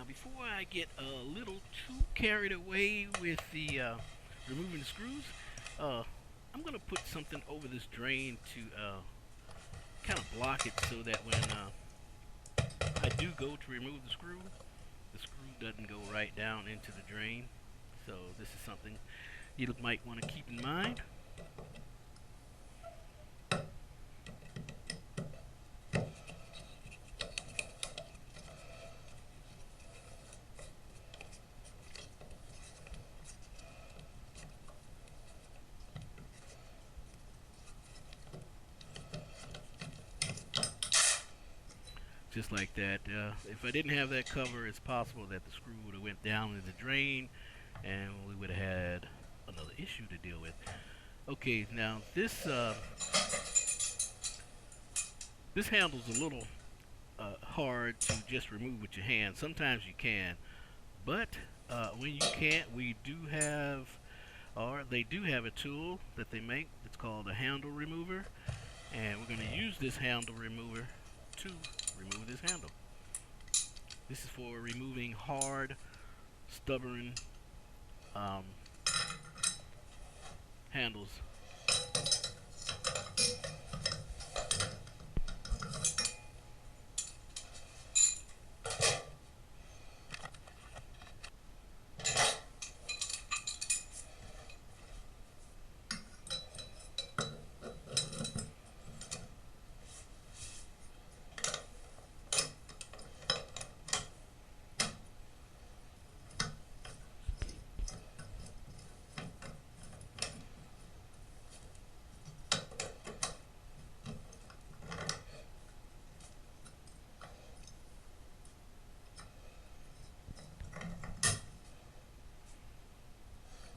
Now, before I get a little too carried away with the removing the screws, I'm going to put something over this drain to kind of block it so that when I do go to remove the screw doesn't go right down into the drain. So this is something you might want to keep in mind. Just like that. If I didn't have that cover, it's possible that the screw would have went down in the drain and we would have had another issue to deal with. Okay, now this handle's a little hard to just remove with your hand. Sometimes you can, but when you can't, we do have, or they do have a tool that they make. It's called a handle remover, and we're going to use this handle remover to remove this handle. This is for removing hard, stubborn handles.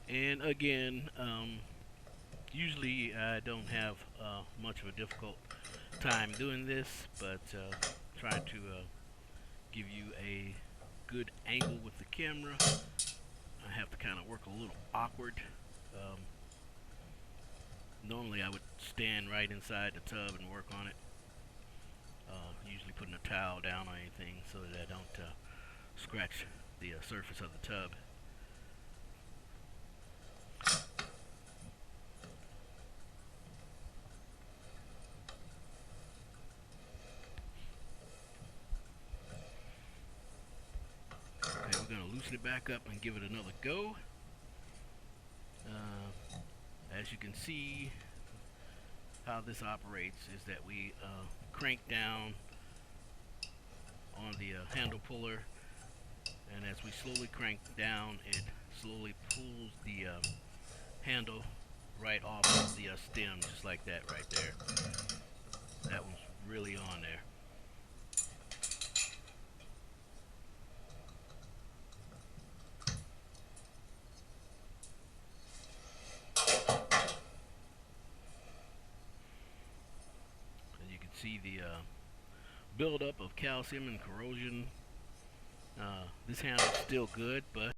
And again, usually I don't have much of a difficult time doing this, but trying to give you a good angle with the camera, I have to kind of work a little awkward. Normally I would stand right inside the tub and work on it, usually putting a towel down or anything so that I don't scratch the surface of the tub. Okay, we're going to loosen it back up and give it another go. As you can see, how this operates is that we crank down on the handle puller, and as we slowly crank down, it slowly pulls the handle right off of the stem, just like that right there. That one's really on there. See the buildup of calcium and corrosion. This handle's still good, but